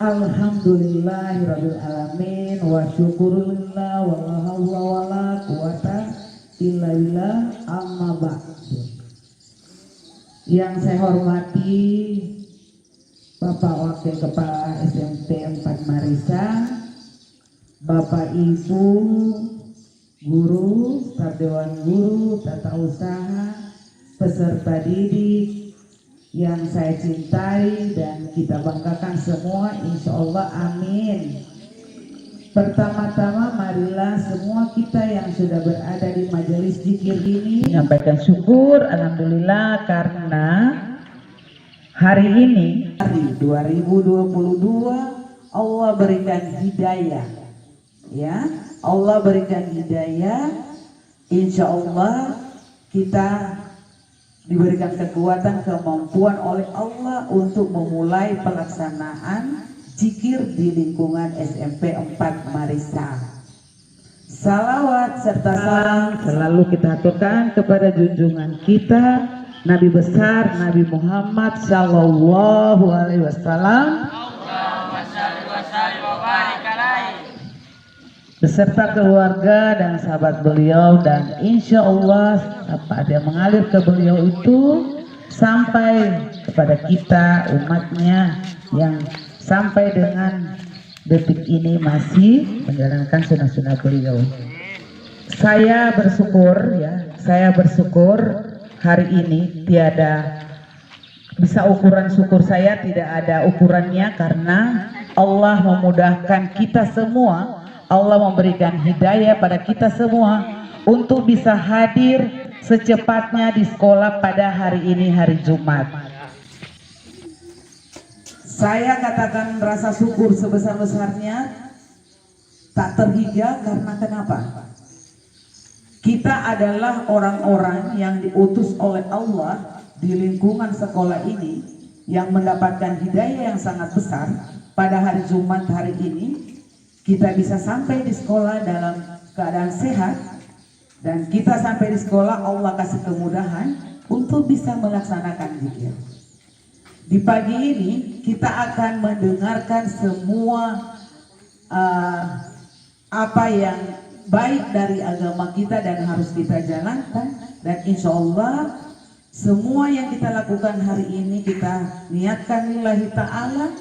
Alhamdulillahirabbil alamin wa syukurulillah wa la haula wa la quwata illa billah, amma ba'du. Yang saya hormati Bapak Wakil Kepala SMP 4 Marisa, Bapak Ibu guru, staf dewan guru, tata usaha, peserta didik yang saya cintai dan kita banggakan semua, insya Allah, amin. Pertama-tama marilah semua kita yang sudah berada di majelis zikir ini menyampaikan syukur alhamdulillah karena hari ini, hari 2022, Allah berikan hidayah, ya, Allah berikan hidayah, insya Allah kita diberikan kekuatan, kemampuan oleh Allah untuk memulai pelaksanaan zikir di lingkungan SMP 4 Marisa. Salawat serta salam selalu kita aturkan kepada junjungan kita Nabi besar Nabi Muhammad Sallallahu Alaihi Wasallam beserta keluarga dan sahabat beliau, dan insya Allah apa yang mengalir ke beliau itu sampai kepada kita umatnya yang sampai dengan detik ini masih menjalankan sunnah-sunnah beliau. Saya bersyukur, ya, saya bersyukur hari ini tiada bisa ukuran syukur saya, tidak ada ukurannya karena Allah memudahkan kita semua. Allah memberikan hidayah pada kita semua untuk bisa hadir secepatnya di sekolah pada hari ini, hari Jumat. Saya katakan rasa syukur sebesar-besarnya, tak terhingga karena kenapa? Kita adalah orang-orang yang diutus oleh Allah di lingkungan sekolah ini yang mendapatkan hidayah yang sangat besar pada hari Jumat hari ini. Kita bisa sampai di sekolah dalam keadaan sehat, dan kita sampai di sekolah Allah kasih kemudahan untuk bisa melaksanakan zikir. Di pagi ini kita akan mendengarkan semua apa yang baik dari agama kita dan harus kita jalankan, dan insya Allah semua yang kita lakukan hari ini kita niatkan lillahi ta'ala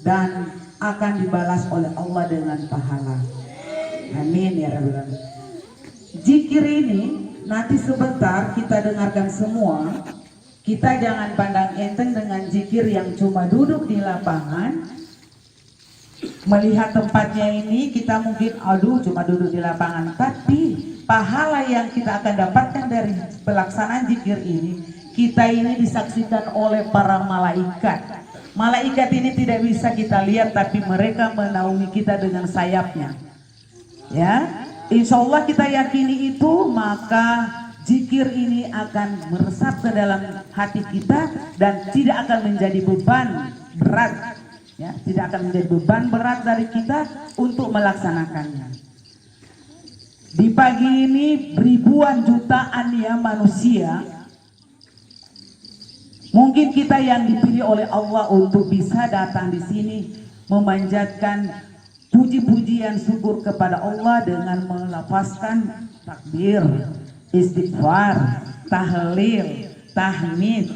dan akan dibalas oleh Allah dengan pahala. Amin ya rabbal alamin. Zikir ini nanti sebentar kita dengarkan semua. Kita jangan pandang enteng dengan zikir yang cuma duduk di lapangan, melihat tempatnya ini kita mungkin aduh cuma duduk di lapangan, tapi pahala yang kita akan dapatkan dari pelaksanaan zikir ini, kita ini disaksikan oleh para malaikat. Malaikat ini tidak bisa kita lihat, tapi mereka menaungi kita dengan sayapnya. Ya, insya Allah kita yakini itu, maka zikir ini akan meresap ke dalam hati kita dan tidak akan menjadi beban berat. Ya, tidak akan menjadi beban berat dari kita untuk melaksanakannya. Di pagi ini ribuan jutaan ya manusia. Mungkin kita yang dipilih oleh Allah untuk bisa datang di sini memanjatkan puji-pujian syukur kepada Allah dengan melafazkan takbir, istighfar, tahlil, tahmid,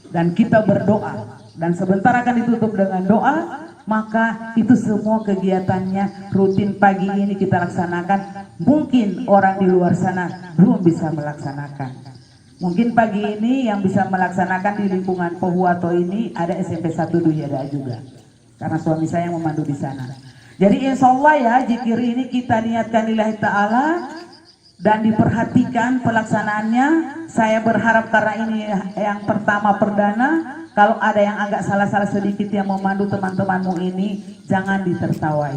dan kita berdoa. Dan sebentar akan ditutup dengan doa, maka itu semua kegiatannya rutin pagi ini kita laksanakan. Mungkin orang di luar sana belum bisa melaksanakan. Mungkin pagi ini yang bisa melaksanakan di lingkungan Pohuwato ini ada SMP 1 Duyada juga, karena suami saya yang memandu di sana. Jadi insya Allah ya zikir ini kita niatkan lillahi ta'ala dan diperhatikan pelaksanaannya. Saya berharap karena ini yang pertama perdana, kalau ada yang agak salah-salah sedikit yang memandu teman-temanmu ini jangan ditertawai.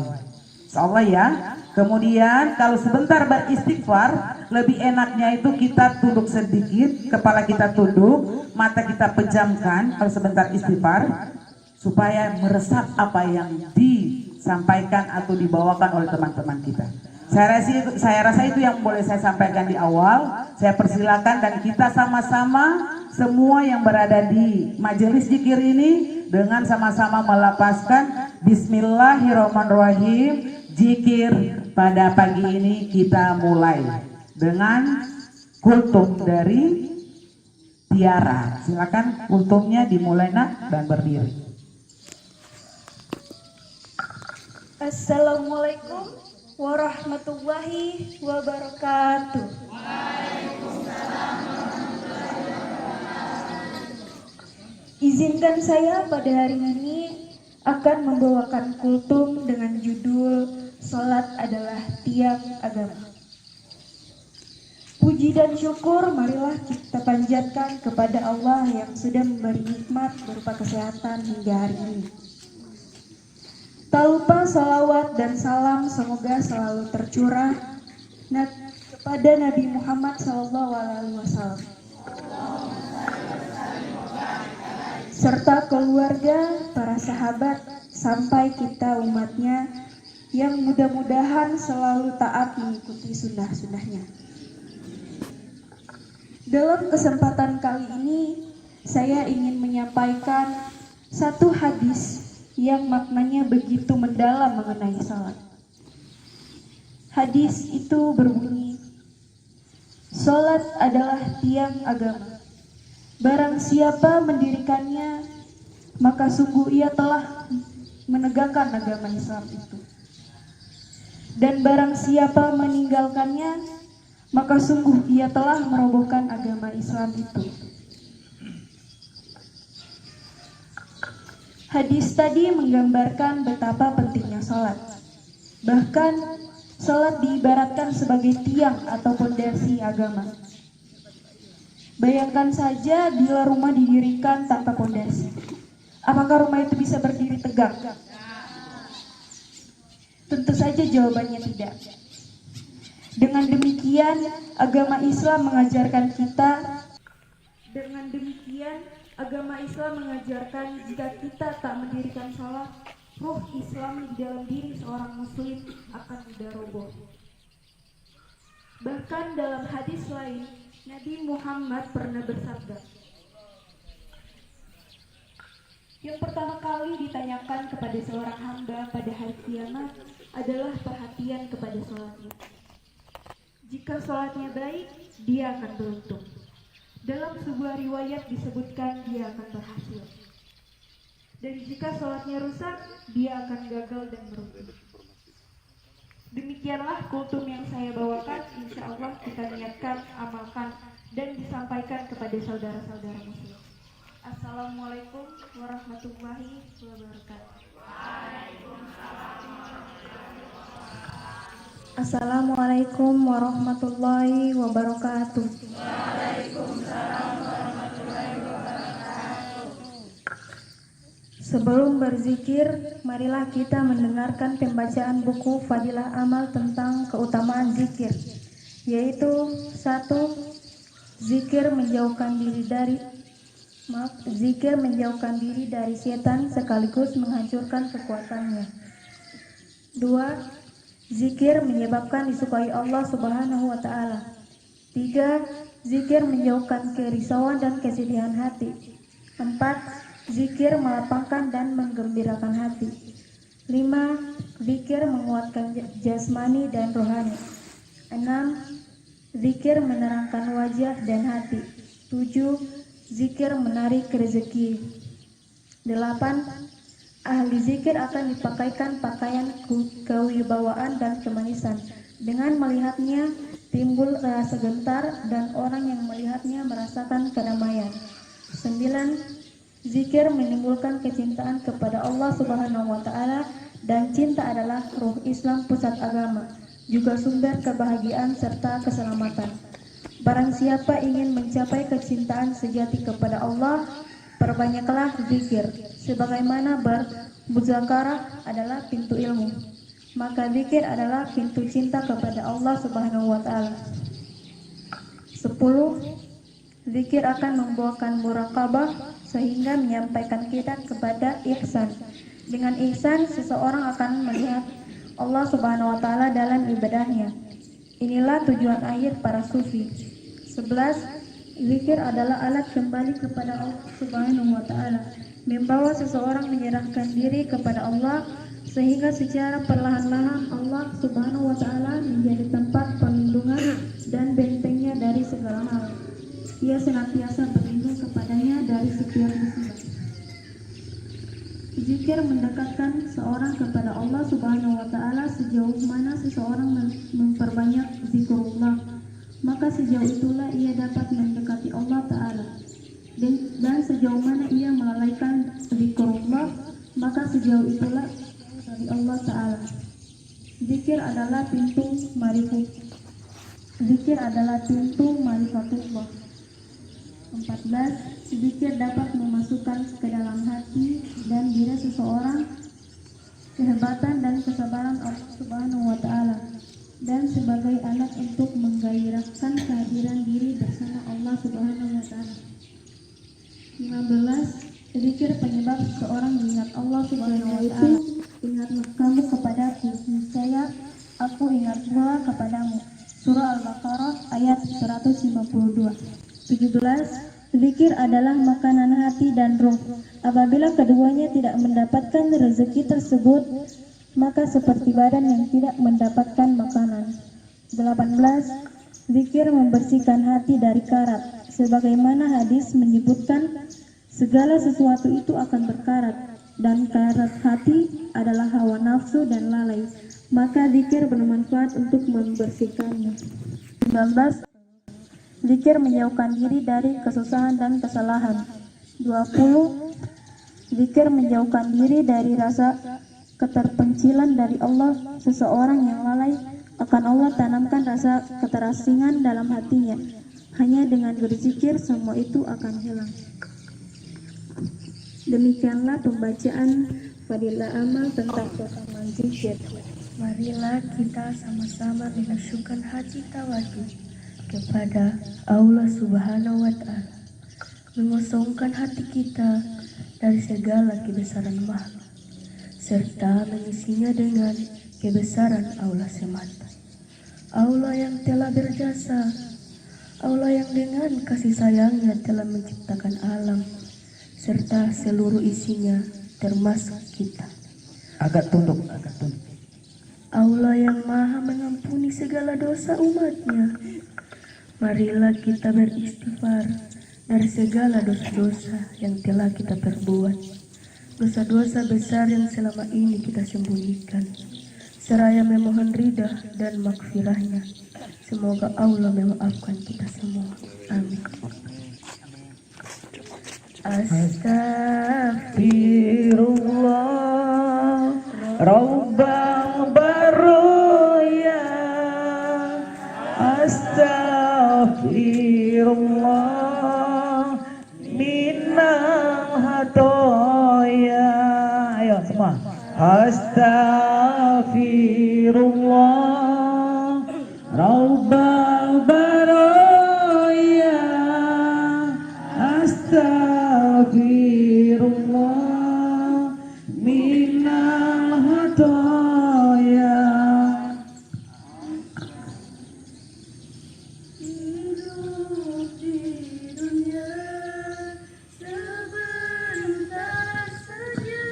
Insya Allah ya. Kemudian kalau sebentar beristighfar, lebih enaknya itu kita tunduk sedikit, kepala kita tunduk, mata kita pejamkan kalau sebentar istighfar, supaya meresap apa yang disampaikan atau dibawakan oleh teman-teman kita. Saya rasa itu yang boleh saya sampaikan di awal. Saya persilakan dan kita sama-sama semua yang berada di majelis zikir ini dengan sama-sama melapaskan Bismillahirrahmanirrahim. Zikir pada pagi ini kita mulai dengan kultum dari Tiara. Silakan kultumnya dimulai nak dan berdiri. Assalamualaikum warahmatullahi wabarakatuh. Izinkan saya pada hari ini akan membawakan kultum dengan judul Salat adalah Tiang Agama. Puji dan syukur marilah kita panjatkan kepada Allah yang sudah memberi nikmat berupa kesehatan hingga hari ini. Tak lupa salawat dan salam semoga selalu tercurah kepada Nabi Muhammad SAW serta keluarga, para sahabat, sampai kita umatnya yang mudah-mudahan selalu taat mengikuti sunnah-sunnahnya. Dalam kesempatan kali ini, saya ingin menyampaikan satu hadis yang maknanya begitu mendalam mengenai salat. Hadis itu berbunyi, salat adalah tiang agama. Barang siapa mendirikannya, maka sungguh ia telah menegakkan agama Islam itu. Dan barang siapa meninggalkannya, maka sungguh ia telah merobohkan agama Islam itu. Hadis tadi menggambarkan betapa pentingnya salat. Bahkan salat diibaratkan sebagai tiang atau pondasi agama. Bayangkan saja bila rumah didirikan tanpa pondasi. Apakah rumah itu bisa berdiri tegak? Tentu saja jawabannya tidak. Dengan demikian, agama Islam mengajarkan jika kita tak mendirikan salat, ruh Islam di dalam diri seorang muslim akan mudah roboh. Bahkan dalam hadis lain, Nabi Muhammad pernah bersabda, yang pertama kali ditanyakan kepada seorang hamba pada hari kiamat adalah perhatian kepada salatnya. Jika salatnya baik, dia akan beruntung. Dalam sebuah riwayat disebutkan dia akan berhasil. Dan jika salatnya rusak, dia akan gagal dan merugi. Demikianlah kultum yang saya bawakan, insya Allah kita niatkan, amalkan, dan disampaikan kepada saudara-saudara muslim. Assalamualaikum warahmatullahi wabarakatuh. Assalamualaikum warahmatullahi wabarakatuh. Sebelum berzikir, marilah kita mendengarkan pembacaan buku Fadilah Amal tentang keutamaan zikir, yaitu 1. Zikir menjauhkan diri dari setan sekaligus menghancurkan kekuatannya. 2. Zikir menyebabkan disukai Allah Subhanahu wa taala. 3. Zikir menjauhkan kerisauan dan kesedihan hati. 4. Zikir melapangkan dan menggembirakan hati. 5. Zikir menguatkan jasmani dan rohani. 6. Zikir menerangkan wajah dan hati. 7. Zikir menarik rezeki. 8. Ahli zikir akan dipakaikan pakaian kewibawaan dan kemanisan. Dengan melihatnya timbul rasa gentar dan orang yang melihatnya merasakan kedamaian. 9. Zikir menimbulkan kecintaan kepada Allah Subhanahu wa taala, dan cinta adalah ruh Islam, pusat agama, juga sumber kebahagiaan serta keselamatan. Barang siapa ingin mencapai kecintaan sejati kepada Allah, perbanyaklah zikir. Sebagaimana bermuzakarah adalah pintu ilmu, maka zikir adalah pintu cinta kepada Allah Subhanahu wa taala. 10. Zikir akan membawakan muraqabah sehingga menyampaikan kita kepada ihsan. Dengan ihsan, seseorang akan melihat Allah Subhanahu wa taala dalam ibadahnya. Inilah tujuan akhir para sufi. 11. Zikir adalah alat kembali kepada Allah Subhanahu wa taala. membawa seseorang menyerahkan diri kepada Allah, sehingga secara perlahan-lahan Allah Subhanahu wa Ta'ala menjadi tempat perlindungan dan bentengnya dari segala hal. Ia senantiasa berlindung kepadanya dari setiap musibah. Zikir mendekatkan seorang kepada Allah Subhanahu wa Ta'ala. Sejauh mana seseorang memperbanyak zikrullah, maka sejauh itulah ia dapat mendekati Allah Ta'ala. Dan sejauh mana ia melalaikan zikrullah, maka sejauh itulah dari Allah Ta'ala. Zikir adalah pintu marifat. Zikir adalah pintu marifatullah. 14. Zikir dapat memasukkan ke dalam hati dan diri seseorang kehebatan dan kesabaran Allah Subhanahu wa Ta'ala, dan sebagai alat untuk menggairahkan kehadiran diri bersama Allah Subhanahu wa Ta'ala. 15. Zikir penyebab seorang mengingat Allah Subhanahu wa Ta'ala. Ingatlah kamu kepadaku, niscaya aku ingat pula kepadamu. Surah Al-Baqarah ayat 152. 17. Zikir adalah makanan hati dan roh. Apabila keduanya tidak mendapatkan rezeki tersebut, maka seperti badan yang tidak mendapatkan makanan. 18. Zikir membersihkan hati dari karat. Sebagaimana hadis menyebutkan, segala sesuatu itu akan berkarat, dan karat hati adalah hawa nafsu dan lalai. Maka zikir bermanfaat untuk membersihkannya. 19. Zikir menjauhkan diri dari kesusahan dan kesalahan. 20. Zikir menjauhkan diri dari rasa keterpencilan dari Allah. Seseorang yang lalai akan Allah tanamkan rasa keterasingan dalam hatinya. Hanya dengan berzikir semua itu akan hilang. Demikianlah pembacaan fadilah amal tentang keutamaan zikir. Marilah kita sama-sama mengusyukkan hati tawadu kepada Allah Subhanahu wa Ta'ala, mengosongkan hati kita dari segala kebesaran makhluk, serta mengisinya dengan kebesaran Allah semata. Allah yang telah berjasa, Allah yang dengan kasih sayangnya telah menciptakan alam serta seluruh isinya termasuk kita. Agak tunduk. Allah yang maha mengampuni segala dosa umatnya. Marilah kita beristighfar dari segala dosa-dosa yang telah kita perbuat, dosa-dosa besar yang selama ini kita sembunyikan, seraya memohon ridha dan maghfirahnya. Semoga Allah memaafkan kita semua. Amin. Astagfirullah Rabbal Baraya. Astagfirullah minal hatoya. Ayo semua. Astagfirullah Rabbal Baraya. Astagfirullah minal hatoya. Hidup di dunia sebentar saja,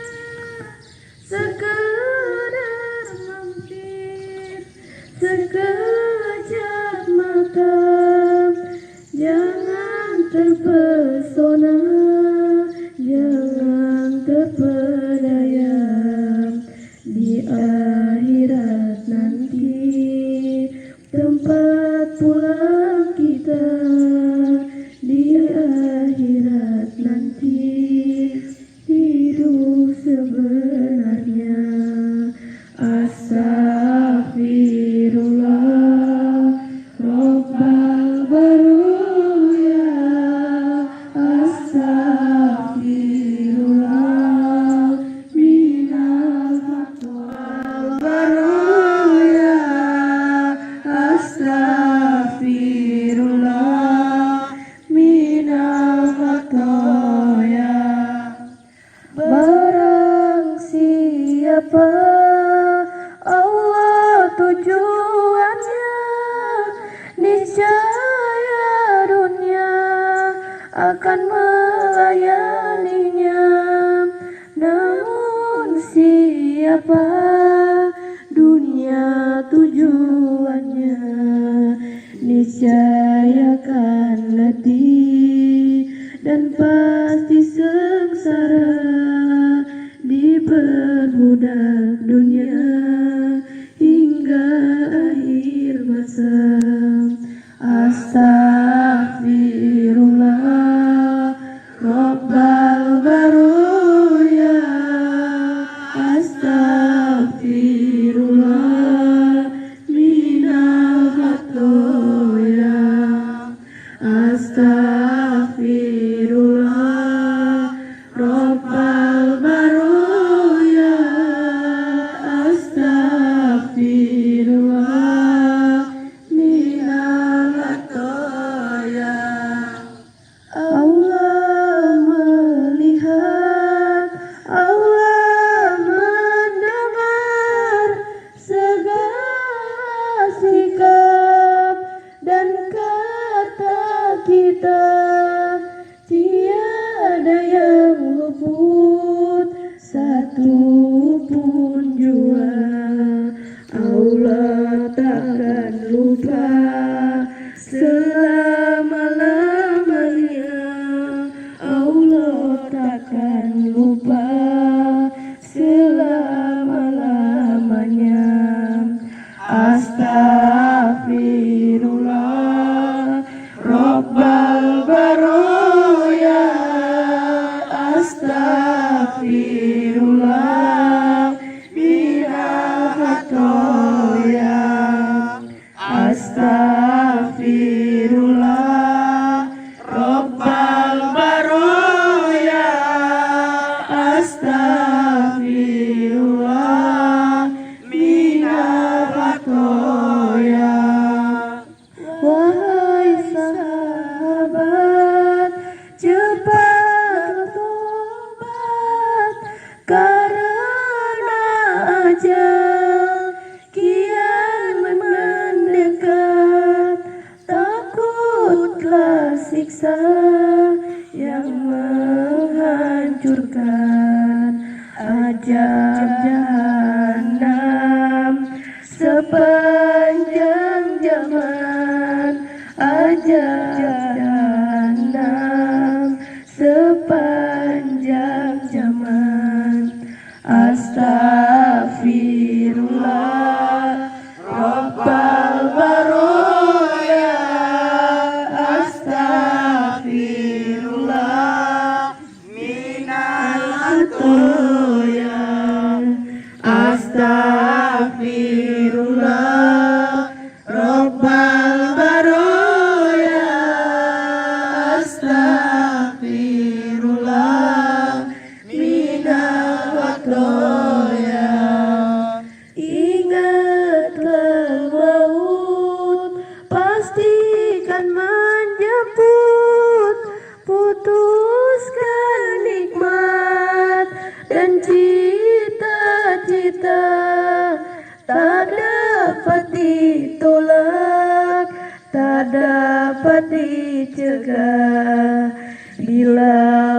sekedar mampir sekejap mata. Jangan terpesona, jangan terpedaya. Di akhirat nanti tempat pulang kita. Di akhirat nanti hidup sebenarnya. Astagfirullah Rabbal Baraya. Astagfirullah minal baraya. Astagfirullah minal khataya. Barang siapa Allah tujuannya, niscaya dunia akan melayaninya. siapa dunia tujuannya, niscaya akan letih dan pasti sengsara diperbudak dunia hingga akhir masa. Astaghfirullah Rabbal Baroya, Astaghfirullah minal khatoya, Astaghfirullah Rabbal Baroya, Astaghfirullah minal khatoya. Allah melihat, Allah mendengar segala sikap dan kata kita, tiada yang luput satu pun jua. Allah takkan lupa selama-lamanya, Allah takkan lupa selama-lamanya. Astaghfirullah Rabbal Baroya, Astaghfirullah minal khatoya, Astaghfirullah Rabbal Baroya, Astaghfirullah minal khatoya. Wahai sahabat, cepatlah tobat karena ajal kian mendekat. Takutlah siksa yang menghancurkan, azab jahanam sepanjang zaman, azab jahanam sepanjang zaman. Astaghfirullah Rabbal Baroya, Astaghfirullah minal khatoya, Astaghfirullah Rabbal Baroya, Astaghfirullah minal khatoya. Ingatlah maut pastikan menjemput, putuskan nikmat dan cita-cita tak dapat ditolak, tak dapat dicegah. Bila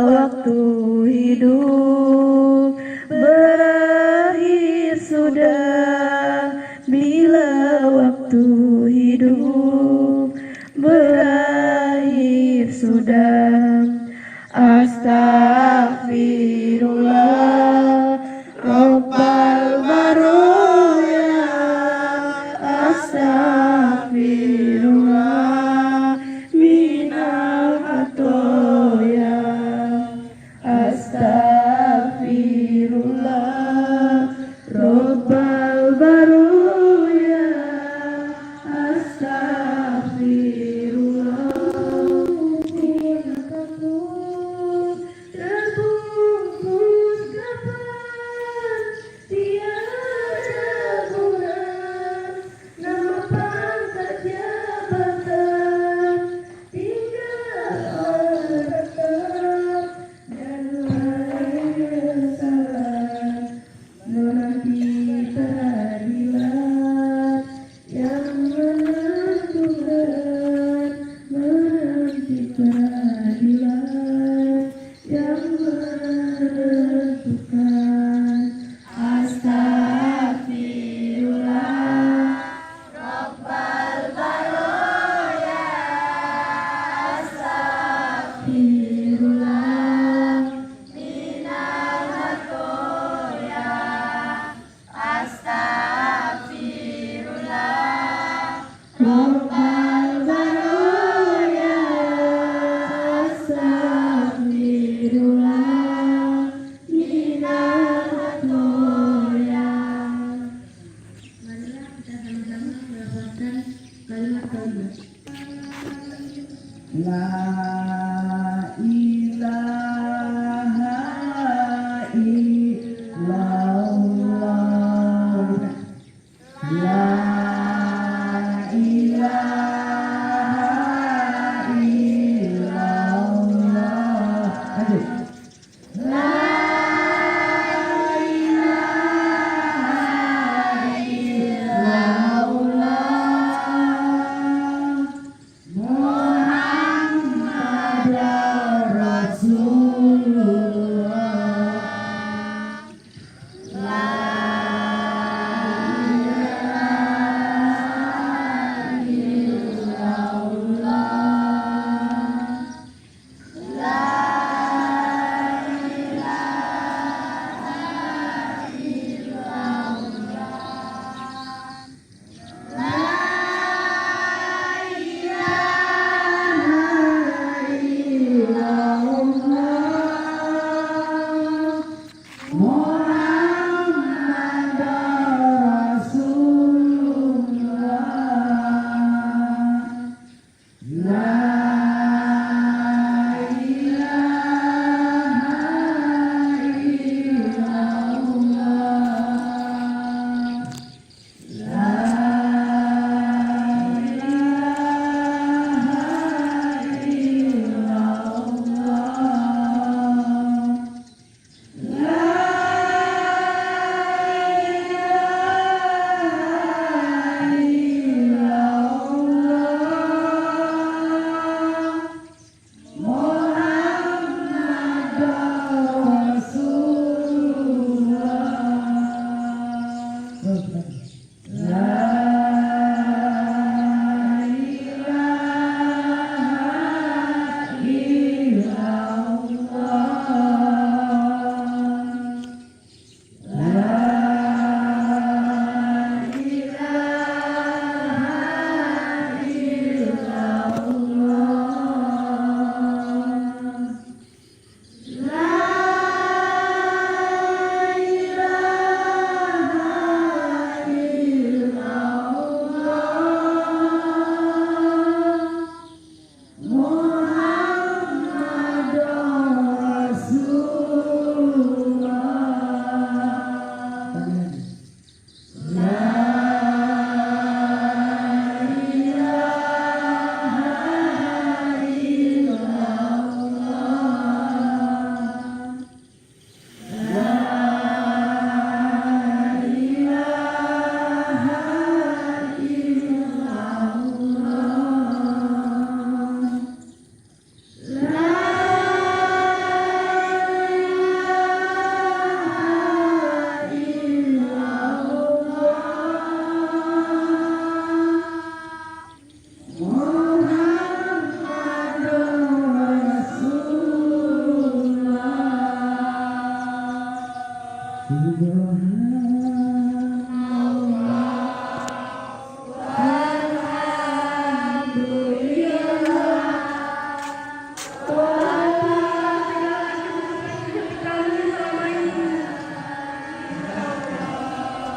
waktu hidup berakhir sudah, bila waktu hidup berakhir sudah. Astaghfirullah Rabbal Baroya, Astaghfirullah minal khatoya, Astaghfirullah Rabbal Baroya, Astaghfirullah minal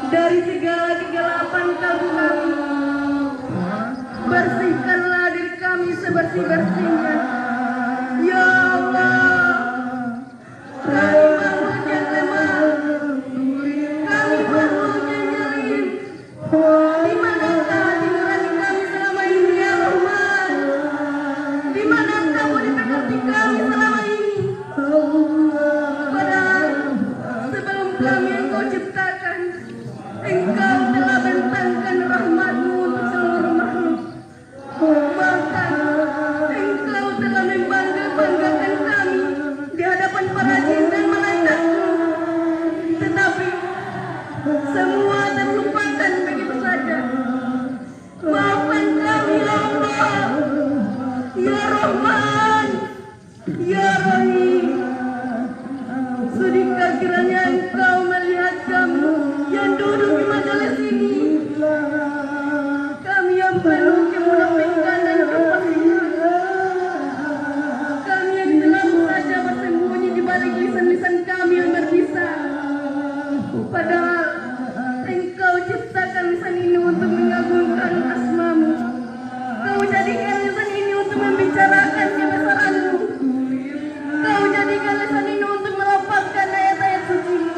Dari segala kegelapan kalbu kami, bersihkanlah diri kami sebersih-bersihnya. Ya Allah, kami makhluk yang lemah, kami makhluk yang nyerim. Di manakah hati nurani kami selama ini, ya Rahman? Di manakah budi pekerti kami selama ini? Padahal sebelum kami Engkau ciptakan, Engkau telah bentangkan rahmat-Mu untuk seluruh makhluk. Bahkan Engkau telah membangga-banggakan kami di hadapan para jin dan malaikat-Mu. Tetapi semua terlupakan begitu saja. Maafkan kami ya Allah, ya Rahman, ya Rahim. Sudikah kiranya Engkau melihat kami yang duduk di majelis ini, kami yang penuh kemunafikan dan kefasihan, kami yang selalu saja bersembunyi di balik lisan-lisan kami yang berbisa. Padahal Engkau ciptakan lisan ini untuk mengagungkan asma-Mu. Kau jadikan lisan ini untuk membicarakan kebesaran-Mu. Kau jadikan lisan ini untuk melafazkan ayat-ayat suci-Mu.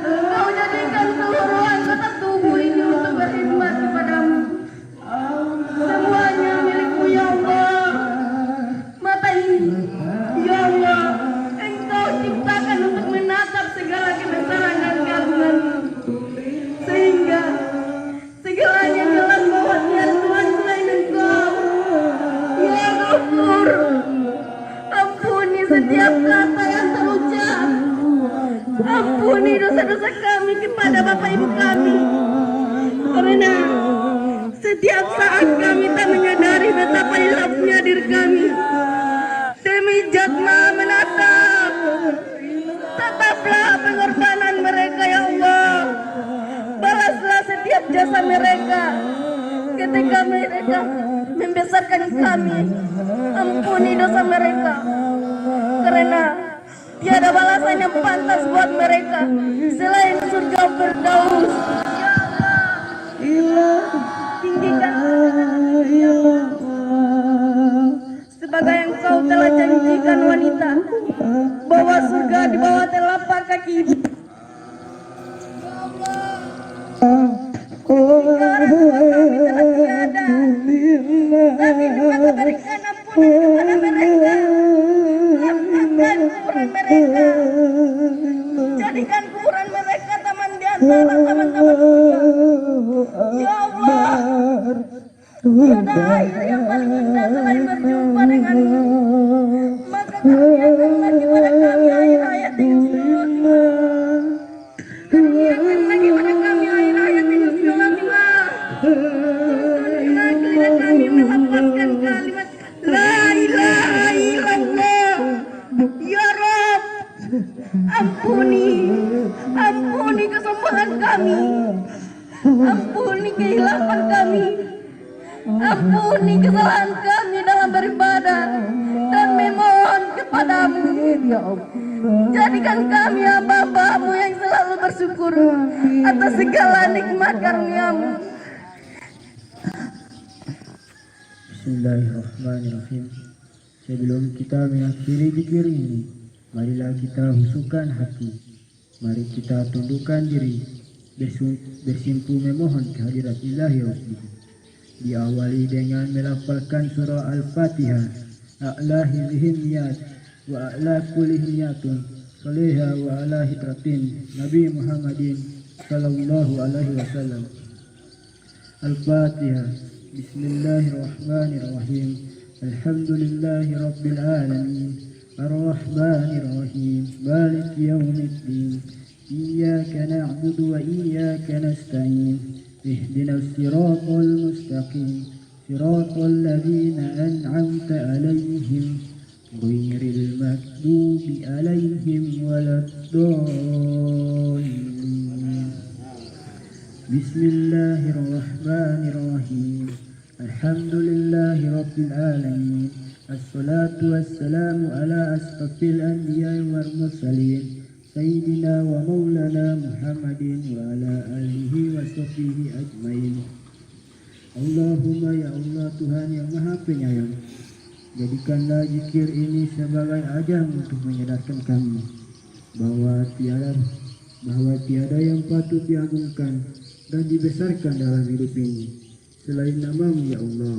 Kau jadikan seluruh anggota tubuh ini untuk berkhidmat kepadamu. Semuanya milik-Mu ya Allah. Mata ini ya Allah, Engkau ciptakan untuk menatap segala kebesaran dan keagungan-Mu, sehingga segalanya jelas bahwa tiada Tuhan selain Engkau. Ya Ghafur, ampuni setiap kata yang terucap. Ampuni dosa-dosa kami kepada Bapak Ibu kami, karena setiap saat kami tak menyadari betapa hilafnya diri kami. Demi jatma menatap, tetaplah pengorbanan mereka ya Allah. Balaslah setiap jasa mereka ketika mereka membesarkan kami. Ampuni dosa mereka, karena tiada balasan yang pantas buat mereka selain surga Firdaus. Ya Allah, tinggikan sebagai yang Kau telah janjikan wanita bahwa surga di bawah telapak kaki ibu. Sekarang kami telah tiada, tapi maka berikan ampun kepada mereka. Lapangkan kuburan mereka, jadikan kuburan mereka taman di antara taman-taman surga. Ya Allah, tiada air yang paling indah selain berjumpa denganmu. Maka karuniakanlah kepada kami air-ayat dengan surga. Karuniakanlah kepada kami air-ayat dengan surga. Tuntunlah lidah kami melafazkan kalimat La ilaha illallah. Ya Rabb, ampuni kesombongan kami, ampuni kehilapan kami, ampuni kesalahan kami dalam beribadah dan memohon kepadamu. Jadikan kami hamba-Mu yang selalu bersyukur atas segala nikmat karunia-Mu. Bismillahirrahmanirrahim. Sebelum kita mengakhiri zikir ini, marilah kita husukkan hati. Mari kita tundukkan diri, bersimpu memohon kehadirat Ilahi Rabbi. Diawali dengan melafalkan surah Al-Fatihah. A'la hizihim niyat wa a'la kulih niyatun salihah wa ala hitratin Nabi Muhammadin sallallahu alaihi wasallam. Al-Fatihah. Bismillahirrahmanirrahim. Alhamdulillahi Rabbil Alamin Ar-Rahmanir Rahim Maliki Yawmiddin Iyyaka na'budu wa iyyaka nasta'in Ihdinas siratal mustaqim Siratal ladzina an'amta 'alaihim ghairil maghdubi 'alaihim waladdallin. Bismillahirrahmanirrahim. Alhamdulillahi Rabbil Alamin. Assalatu wassalamu ala asrafil anbiya'i wal mursalin Sayyidina wa maulana Muhammadin wa ala alihi wa sahbihi ajmain. Allahumma ya Allah Tuhan yang maha penyayang, jadikanlah zikir ini sebagai ajang untuk menyadarkan kami bahwa tiada yang patut diagungkan dan dibesarkan dalam hidup ini selain namamu ya Allah.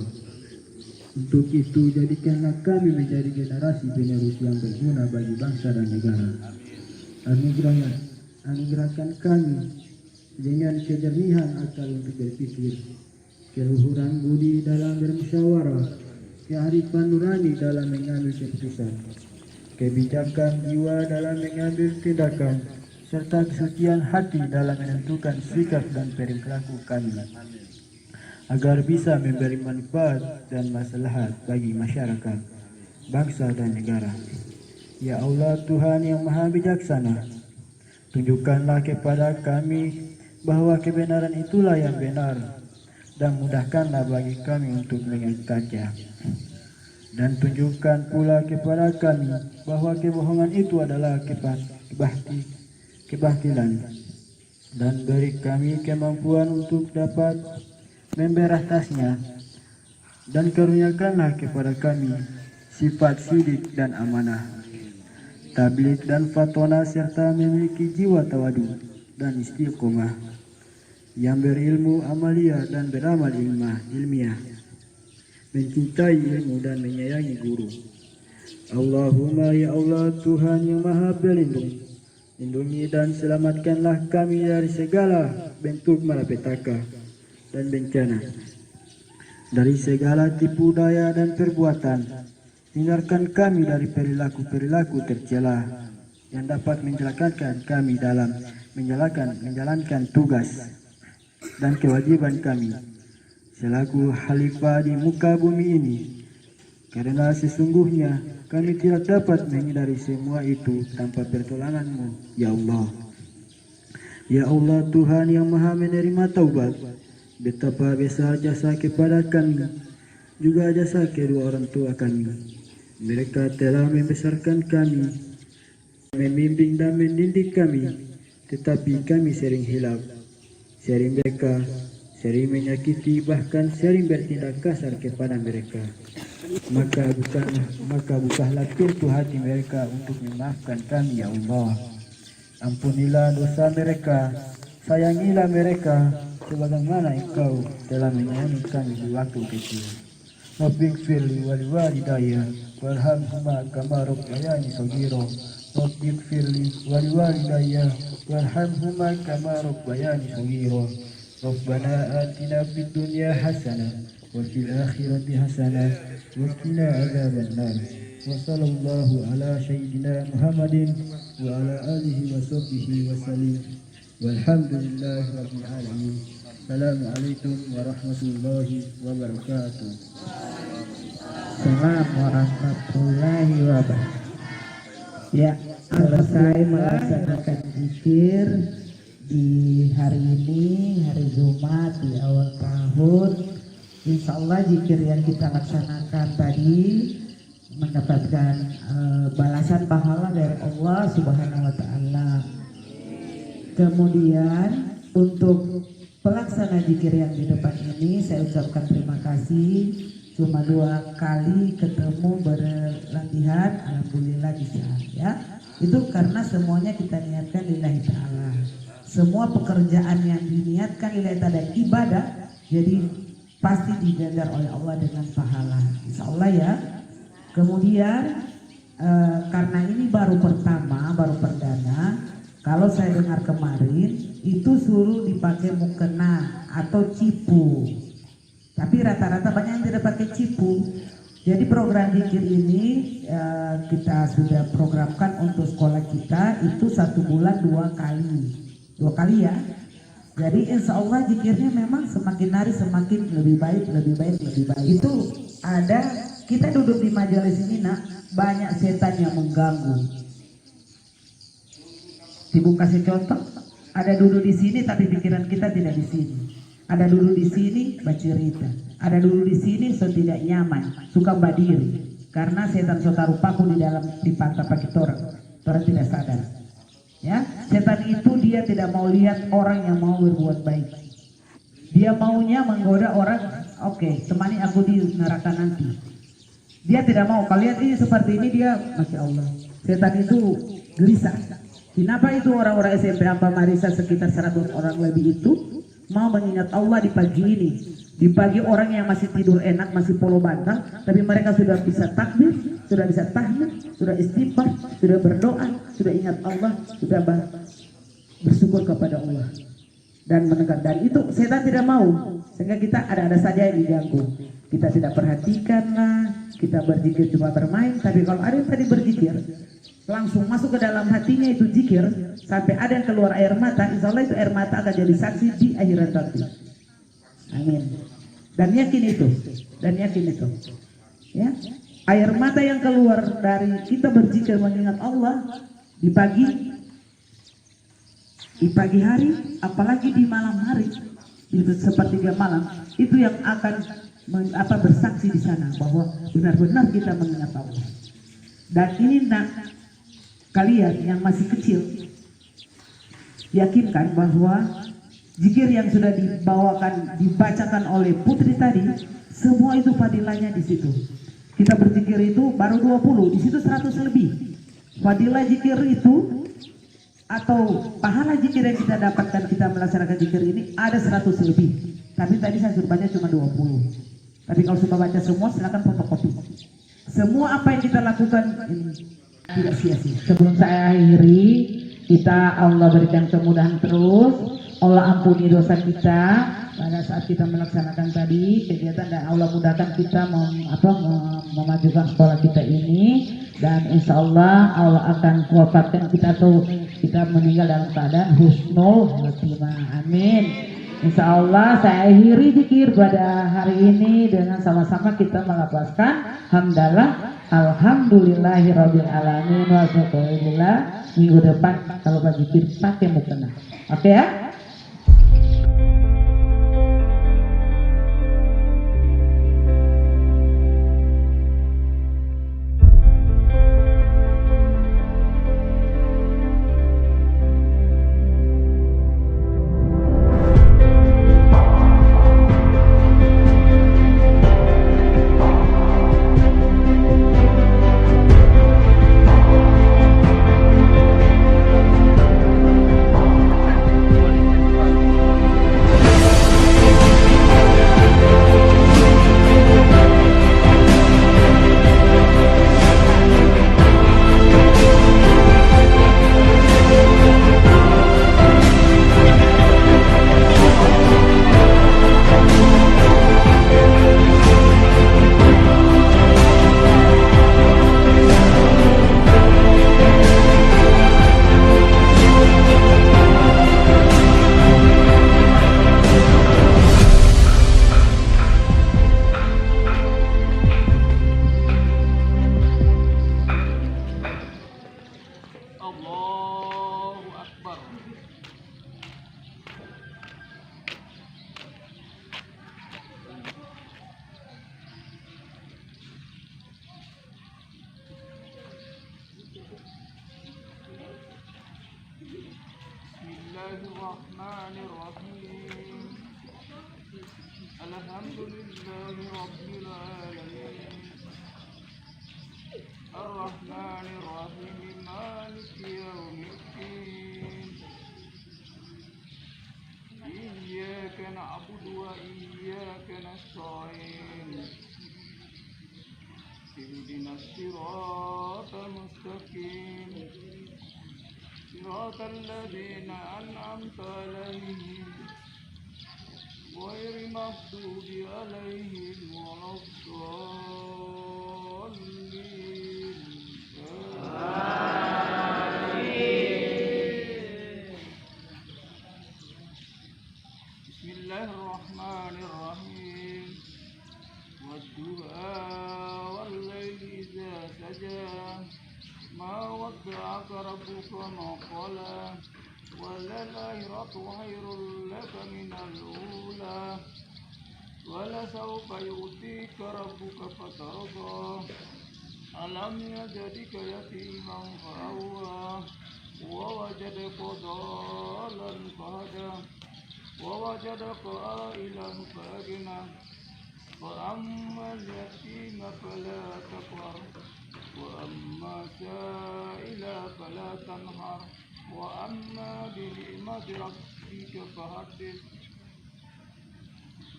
Untuk itu jadikanlah kami menjadi generasi penerus yang berguna bagi bangsa dan negara. Anugerahkan kami dengan kejernihan akal untuk berpikir, keluhuran budi dalam bermusyawarah, kearifan nurani dalam mengambil keputusan, kebijakan jiwa dalam mengambil tindakan, serta kesucian hati dalam menentukan sikap dan perilaku kami, agar bisa memberi manfaat dan maslahat bagi masyarakat, bangsa dan negara. Ya Allah Tuhan yang maha bijaksana, tunjukkanlah kepada kami bahwa kebenaran itulah yang benar, dan mudahkanlah bagi kami untuk mengikatnya. Dan tunjukkan pula kepada kami bahwa kebohongan itu adalah kebatilan, dan beri kami kemampuan untuk dapat memberantasnya, dan karuniakanlah kepada kami sifat sidik dan amanah, tabligh dan fatona, serta memiliki jiwa tawadu dan istiqomah, yang berilmu amalia dan beramal ilmiah, mencintai ilmu dan menyayangi guru. Allahumma ya Allah Tuhan yang maha pelindung, lindungi dan selamatkanlah kami dari segala bentuk malapetaka dan bencana, dari segala tipu daya dan perbuatan. Hindarkan kami dari perilaku-perilaku tercela yang dapat mencelakakan kami dalam menjalankan tugas dan kewajiban kami selaku khalifah di muka bumi ini, karena sesungguhnya kami tidak dapat menghindari semua itu tanpa pertolongan-Mu ya Allah. Ya Allah Tuhan yang maha menerima taubat, betapa besar jasa kepada kami, juga jasa kedua orang tua kami. Mereka telah membesarkan kami, membimbing dan mendidik kami, tetapi kami sering hilaf, sering beka, sering menyakiti, bahkan sering bertindak kasar kepada mereka. Maka bukalah pintu hati mereka untuk memaafkan kami ya Allah. Ampunilah dosa mereka, sayangilah mereka sebagaimana Engkau telah menyayangi kami di waktu kecil. Rabbighfir li wa liwalidayya warhamhuma kama rabbayani shaghira. Rabbighfir li wa liwalidayya warhamhuma kama rabbayani shaghira. Rabbana atina fid dunya hasanah wa fil akhirati hasanah wa qina adzaban nar. Wa sallallahu ala sayyidina Muhammadin wa ala alihi wa sahbihi wa sallim. Walhamdulillahi rabbil alamin. Assalamualaikum warahmatullahi wabarakatuh. Assalamualaikum warahmatullahi wabarakatuh. Ya, selesai melaksanakan zikir di hari ini, hari Jumat di awal tahun. Insya Allah zikir yang kita laksanakan tadi mendapatkan balasan pahala dari Allah Subhanahu wa Ta'ala. Kemudian untuk pelaksana zikir yang di depan ini saya ucapkan terima kasih. Cuma 2 kali ketemu berlatihan, alhamdulillah bisa ya. Itu karena semuanya kita niatkan lillahi ta'ala. Semua pekerjaan yang diniatkan lillahi ta'ala dan ibadah, jadi pasti diganjar oleh Allah dengan pahala, insya Allah ya. Kemudian karena ini baru pertama, baru perdana, kalau saya dengar kemarin itu suruh dipakai mukena atau cipu, tapi rata-rata banyak yang tidak pakai cipu. Jadi program zikir ini kita sudah programkan untuk sekolah kita itu 1 bulan 2 kali ya. Jadi insya Allah zikirnya memang semakin hari semakin lebih baik. Itu ada, kita duduk di majelis ini nak, banyak setan yang mengganggu. Ibu kasih contoh, Ada duduk di sini tapi pikiran kita tidak di sini. Ada duduk di sini bercerita. Ada duduk di sini so tidak nyaman, suka berdiri. Karena setan so taruh paku di dalam di pantat pakai orang tidak sadar. Ya, setan itu dia tidak mau lihat orang yang mau berbuat baik. Dia maunya menggoda orang, oke, temani aku di neraka nanti. Dia tidak mau, kalian ini seperti ini dia, Masya Allah. Setan itu gelisah. Kenapa itu orang-orang SMP Ampa Marisa sekitar 100 orang lebih itu mau mengingat Allah di pagi ini. Di pagi orang yang masih tidur enak, masih polo bantal, tapi mereka sudah bisa takbir, sudah bisa tahmid, sudah istighfar, sudah berdoa, sudah ingat Allah, sudah bersyukur kepada Allah dan menegak. Dan itu setan tidak mau, sehingga kita ada saja yang diganggu. Kita tidak perhatikan lah, kita berzikir cuma bermain. Tapi kalau ada yang tadi berzikir, langsung masuk ke dalam hatinya itu zikir, sampai ada yang keluar air mata, insya Allah itu air mata akan jadi saksi di akhirat nanti. Amin. Dan yakin itu, ya. Air mata yang keluar dari kita berzikir mengingat Allah di pagi hari, apalagi di malam hari, itu sepertiga malam, itu yang akan bersaksi di sana bahwa benar-benar kita mengingat Allah. Dan ini kalian yang masih kecil, yakinkan bahwa zikir yang sudah dibacakan oleh putri tadi, semua itu fadilahnya di situ. Kita berzikir itu baru 20, di situ 100 lebih. Fadilah zikir itu atau pahala zikir yang kita dapatkan kita melaksanakan zikir ini ada 100 lebih. Tapi tadi saya suruh baca cuma 20. Tapi kalau sudah baca semua silakan fotokopi. Semua apa yang kita lakukan ini tidak sia-sia. Sebelum saya akhiri, kita Allah berikan kemudahan terus. Allah ampuni dosa kita pada saat kita melaksanakan tadi kegiatan, dan Allah mudahkan kita memajukan sekolah kita ini, dan insya Allah Allah akan wafatkan kita atau kita meninggal dalam keadaan husnul khotimah. Amin. Insya Allah saya akhiri zikir pada hari ini dengan sama-sama kita melafazkan hamdalah alhamdulillahirabbil alamin wa syukurillah. Minggu depan kalau berzikir pakai mukena. Oke ya? Bismillahirrahmanirrahim. Alhamdulillahi rabbil alamin. Ar-Rahmanir-Rahim. Maliki yaumiddin. Iyyaka na'budu wa iyyaka nasta'in. Ihdinas siratal mustaqim. صراط الذين أنعمت عليهم غير المغضوب عليهم ولا الضالين. بسم الله الرحمن الرحيم. والضحى والليل إذا سجى ما ودعك ربك ما قلى وللآخرة خير لك من الأولى ولسوف يؤتيك ربك فترضى ألم يجدك يتيما فأوى ووجدك ضالا فهدى ووجدك عائلا فأغنى فأما اليتيم فلا تقهر وأما السائل فلا تنهر وأما بنعمة ربك فحدث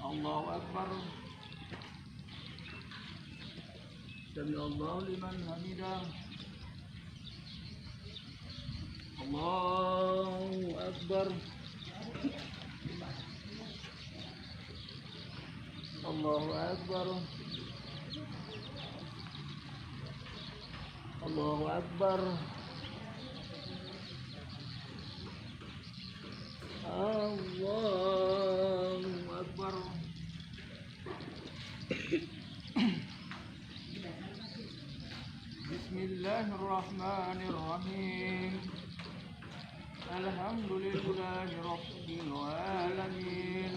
الله أكبر سمع الله لمن حمده الله أكبر الله أكبر الله أكبر الله أكبر بسم الله الرحمن الرحيم الحمد لله رب العالمين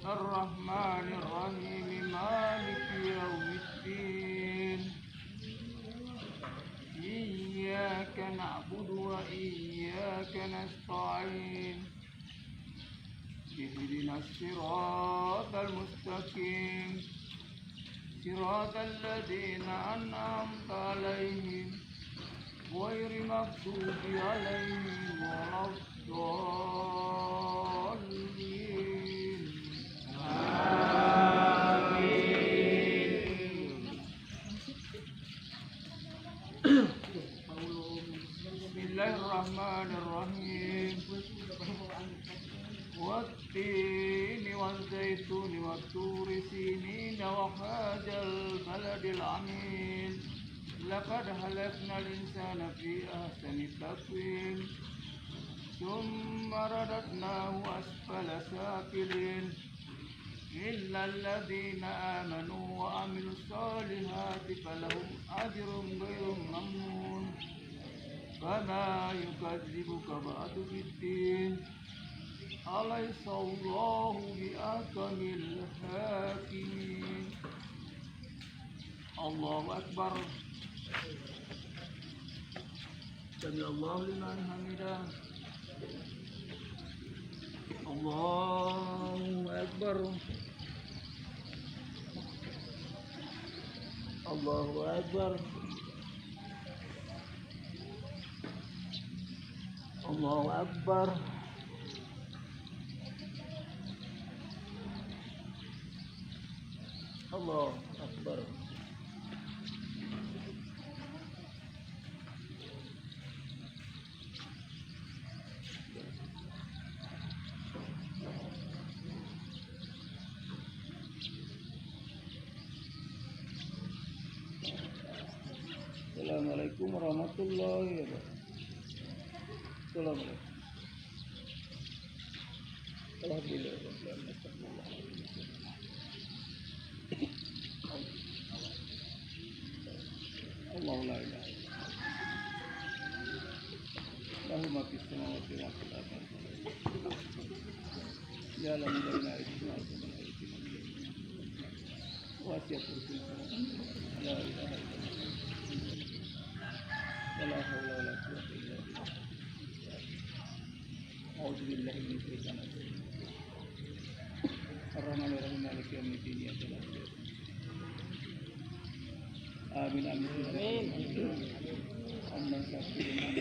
الرحمن الرحيم مالك يوم الدين إياك نعبد وإياك نستعين اهدنا الصراط المستقيم صراط الذين أنعمت عليهم غير المغضوب عليهم ولا الضالين بسم الله الرحمن الرحيم والتين والزيتون والطور سينين وهذا البلد الأمين لقد خلقنا الإنسان في أحسن تقويم ثم رددناه أسفل سافلين إلا الذين آمنوا وعملوا الصالحات فلهم أجر غير ممنون فما يكذبك بعد بالدين أليس الله بأحكم الحاكمين الله أكبر سمع الله لمن حمده الله أكبر الله أكبر الله أكبر الله أكبر Assalamualaikum warahmatullahi wabarakatuh. Assalamualaikum. Allah la ilaha illallah. Lahu ma fis samawati wa ma fil ardi. Ya lam baina aydina wa wasi'a kursi. La ilaha illallah. ولا حول ولا قوة إلا بالله. أعوذ بالله من الشيطان الرجيم. الرحمن الرحيم مالك يوم الدين إياك نعبد وإياك نستعين. آمين آمين. أمن شاكر من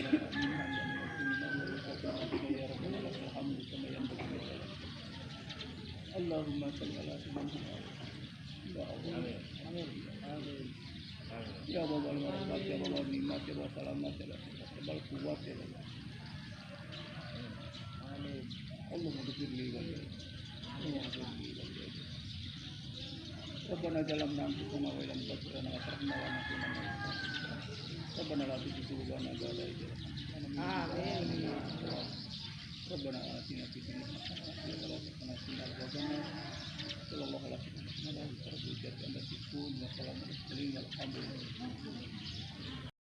يا رب الحمد كما ينبغي لك. اللهم صل على سيدنا يا الله. آمين. Ya Bapa al-Barakat, ya Bapa al-Nimat, ya Bapa al-Salamat, ya Bapa al-Quwat, ya Bapa. Amin. Allahumma ghfir li wa li. Allahumma ghfir li wa li. Rabbana zalamna anfusana wa illam taghfir lana wa tarhamna wa nakuna minal khasirin. Rabbana la tuzigh qulubana ba'da idh hadaytana. Amin. Rabbana atina fid dunya hasanah wa fil akhirati hasanah wa qina adzabannar. Sallallahu alaihi wasallam. Alhamdulillah.